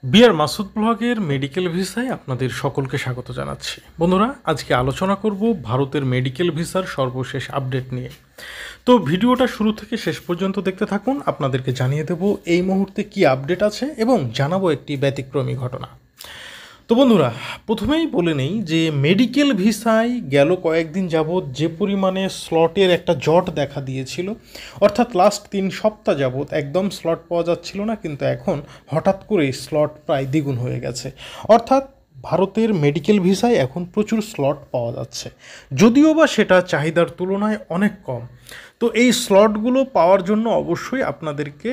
BR Masud ব্লগের medical ভিসায় আপনাদের সকলকে স্বাগত জানাচ্ছি। বন্ধুরা, আজকে আলোচনা করব ভারতের মেডিকেল ভিসার সর্বশেষ আপডেট নিয়ে। তো ভিডিওটা শুরু থেকে শেষ পর্যন্ত দেখতে থাকুন। আপনাদেরকে জানিয়ে দেব এই মুহূর্তে কি আপডেট আছে এবং জানাবো একটি ব্যতিক্রমী ঘটনা। তো বন্ধুরা, প্রথমেই বলে নেই যে মেডিকেল ভিসায় গেল কয়েকদিন যাবৎ যে পরিমাণে স্লটের একটা জট দেখা দিয়েছিল, অর্থাৎ লাস্ট 3 সপ্তাহ যাবৎ একদম স্লট পাওয়া যাচ্ছিল না, কিন্তু এখন হঠাৎ করেই স্লট প্রায় দ্বিগুণ হয়ে গেছে। অর্থাৎ ভারতের মেডিকেল ভিসায় এখন প্রচুর স্লট পাওয়া যাচ্ছে, যদিও বা সেটা চাহিদার তুলনায় অনেক কম। তো এই স্লটগুলো পাওয়ার জন্য অবশ্যই আপনাদেরকে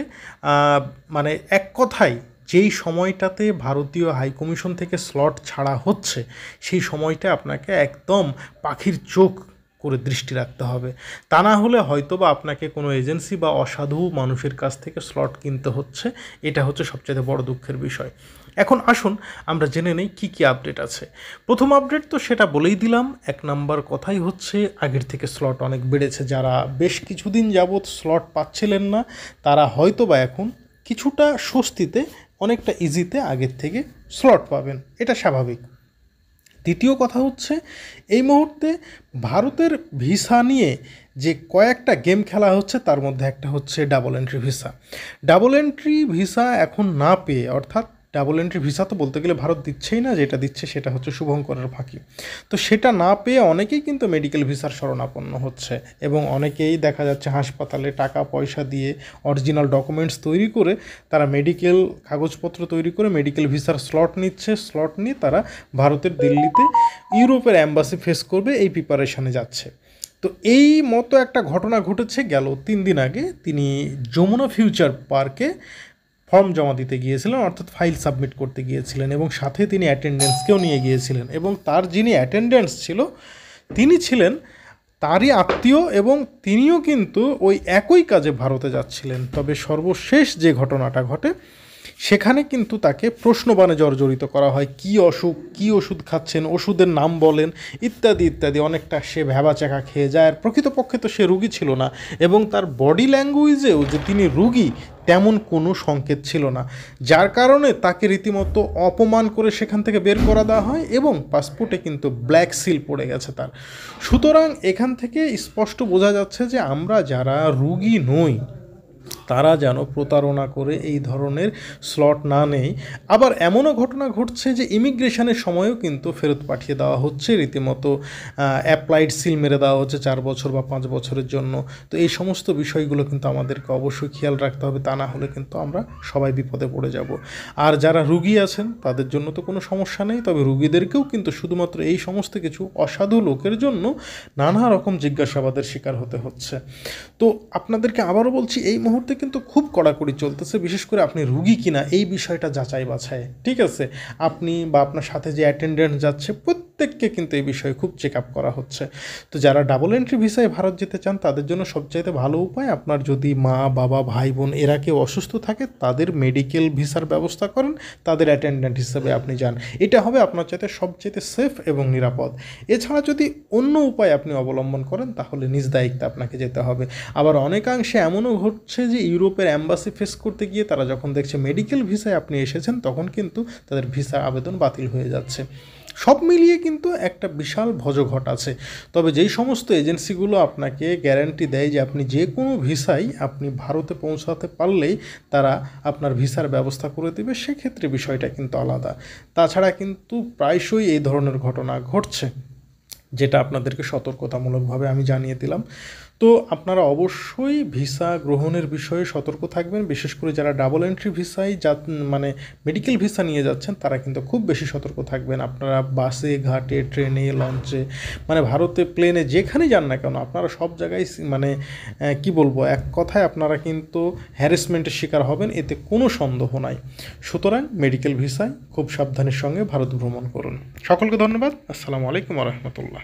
মানে এক কথায় যেই সময়টাতে ভারতীয় হাইকমিশন থেকে স্লট ছাড়া হচ্ছে সেই সময়টা আপনাকে একদম পাখির চোখ করে দৃষ্টি রাখতে হবে। তা না হলে হয়তো বা আপনাকে কোনো এজেন্সি বা অসাধু মানুষের কাছ থেকে স্লট কিনতে হচ্ছে। এটা হচ্ছে সবচেয়ে বড় দুঃখের বিষয়। এখন আসুন আমরা জেনে নেই কী কী আপডেট আছে। প্রথম আপডেট তো সেটা বলেই দিলাম, 1 নাম্বার কথাই হচ্ছে আগের থেকে স্লট অনেক বেড়েছে। যারা বেশ কিছুদিন যাবৎ স্লট পাচ্ছিলেন না তারা হয়তো বা এখন কিছুটা স্বস্তিতে, অনেকটা ইজিতে আগের থেকে স্লট পাবেন, এটা স্বাভাবিক। দ্বিতীয় কথা হচ্ছে এই মুহূর্তে ভারতের ভিসা নিয়ে যে কয়েকটা গেম খেলা হচ্ছে তার মধ্যে একটা হচ্ছে double entry visa. Double entry visa এখন না পেয়ে, অর্থাৎ ডাবল এন্ট্রি ভিসা তো বলতে গেলে ভারত দিচ্ছেই না, যেটা দিচ্ছে সেটা হচ্ছে শুভঙ্করের ফাঁকি। তো সেটা না পেয়ে অনেকেই কিন্তু মেডিকেল ভিসার শরণাপন্ন হচ্ছে এবং অনেকেই দেখা যাচ্ছে হাসপাতালে টাকা পয়সা দিয়ে অরিজিনাল ডকুমেন্টস তৈরি করে তারা মেডিকেল কাগজপত্র তৈরি করে মেডিকেল ভিসার স্লট নিচ্ছে। স্লট নিয়ে তারা ভারতের দিল্লিতে ইউরোপের অ্যাম্বাসি ফেস করবে, এই প্রিপারেশনে যাচ্ছে। তো এই মতো একটা ঘটনা ঘটেছে গেল 3 দিন আগে। তিনি যমুনা ফিউচার পার্কে ফর্ম জমা দিতে গিয়েছিলেন, অর্থাৎ ফাইল সাবমিট করতে গিয়েছিলেন, এবং সাথে তিনি অ্যাটেন্ডেন্সকেও নিয়ে গিয়েছিলেন। এবং তার যিনি অ্যাটেন্ডেন্স ছিল তিনি ছিলেন তারই আত্মীয় এবং তিনিও কিন্তু ওই একই কাজে ভারতে যাচ্ছিলেন। তবে সর্বশেষ যে ঘটনাটা ঘটে সেখানে কিন্তু তাকে প্রশ্নবাণে জর্জরিত করা হয়, কী অসুখ, কী ওষুধ খাচ্ছেন, ওষুধের নাম বলেন, ইত্যাদি ইত্যাদি। অনেকটা সে ভ্যাবাচাকা খেয়ে যায়। আর প্রকৃতপক্ষে তো সে রুগী ছিল না, এবং তার বডি ল্যাঙ্গুয়েজেও যে তিনি রুগী তেমন কোনো সংকেত ছিল না, যার কারণে তাকে রীতিমতো অপমান করে সেখান থেকে বের করা দেওয়া হয় এবং পাসপোর্টে কিন্তু ব্ল্যাক সিল পড়ে গেছে তার। সুতরাং এখান থেকে স্পষ্ট বোঝা যাচ্ছে যে আমরা যারা রুগী নই তারা যেন প্রতারণা করে এই ধরনের স্লট না নেই। আবার এমনও ঘটনা ঘটছে যে ইমিগ্রেশনের সময়ও কিন্তু ফেরত পাঠিয়ে দেওয়া হচ্ছে, রীতিমতো অ্যাপ্লাইড সিল মেরে দেওয়া হচ্ছে 4 বছর বা 5 বছরের জন্য। তো এই সমস্ত বিষয়গুলো কিন্তু আমাদেরকে অবশ্যই খেয়াল রাখতে হবে, তা না হলে কিন্তু আমরা সবাই বিপদে পড়ে যাব। আর যারা রুগী আছেন তাদের জন্য তো কোনো সমস্যা নেই, তবে রুগীদেরকেও কিন্তু শুধুমাত্র এই সমস্ত কিছু অসাধু লোকের জন্য নানা রকম জিজ্ঞাসাবাদের শিকার হতে হচ্ছে। তো আপনাদেরকে আবারও বলছি, এই মুহূর্তে কিন্তু খুব কড়াকড়ি চলতেছে, বিশেষ করে আপনি রুগী কিনা এই বিষয়টা যাচাই বাছাই। ঠিক আছে, আপনি বা আপনার সাথে যে অ্যাটেন্ডেন্ট যাচ্ছে প্রত্যেককে কিন্তু এই বিষয়ে খুব চেক আপ করা হচ্ছে। তো যারা ডাবল এন্ট্রি ভিসায় ভারত যেতে চান তাদের জন্য সবচাইতে ভালো উপায়, আপনার যদি মা বাবা ভাই বোন এরা কেউ অসুস্থ থাকে তাদের মেডিকেল ভিসার ব্যবস্থা করেন, তাদের অ্যাটেন্ডেন্ট হিসেবে আপনি যান। এটা হবে আপনার চাইতে সবচেয়ে সেফ এবং নিরাপদ। এছাড়া যদি অন্য উপায় আপনি অবলম্বন করেন তাহলে নিজ দায়িত্বে আপনাকে যেতে হবে। আবার অনেকাংশে এমনও ঘটছে যে ইউরোপের অ্যাম্বাসি ফেস করতে গিয়ে তারা যখন দেখছে মেডিকেল ভিসায় আপনি এসেছেন তখন কিন্তু তাদের ভিসা আবেদন বাতিল হয়ে যাচ্ছে। সব মিলিয়ে কিন্তু একটা বিশাল ভজঘট আছে। তবে যেই সমস্ত এজেন্সিগুলো আপনাকে গ্যারান্টি দেয় যে আপনি যে কোনো ভিসাই আপনি ভারতে পৌঁছাতে পারলেই তারা আপনার ভিসার ব্যবস্থা করে দেবে, সেক্ষেত্রে বিষয়টা কিন্তু আলাদা। তাছাড়া কিন্তু প্রায়শই এই ধরনের ঘটনা ঘটছে, যেটা আপনাদেরকে সতর্কতামূলকভাবে আমি জানিয়ে দিলাম। তো আপনারা অবশ্যই ভিসা গ্রহণের বিষয়ে সতর্ক থাকবেন, বিশেষ করে যারা ডাবল এন্ট্রি ভিসায় মানে মেডিকেল ভিসা নিয়ে যাচ্ছেন তারা কিন্তু খুব বেশি সতর্ক থাকবেন। আপনারা বাসে, ঘাটে, ট্রেনে, লঞ্চে, মানে ভারতে প্লেনে যেখানে যান না কেন আপনারা সব জায়গায় মানে কি বলবো, এক কথায় আপনারা কিন্তু হ্যারাসমেন্টের শিকার হবেন, এতে কোনো সন্দেহ নাই। সুতরাং মেডিকেল ভিসায় খুব সাবধানের সঙ্গে ভারত ভ্রমণ করুন। সকলকে ধন্যবাদ। আসসালামু আলাইকুম ওয়া রাহমাতুল্লাহ।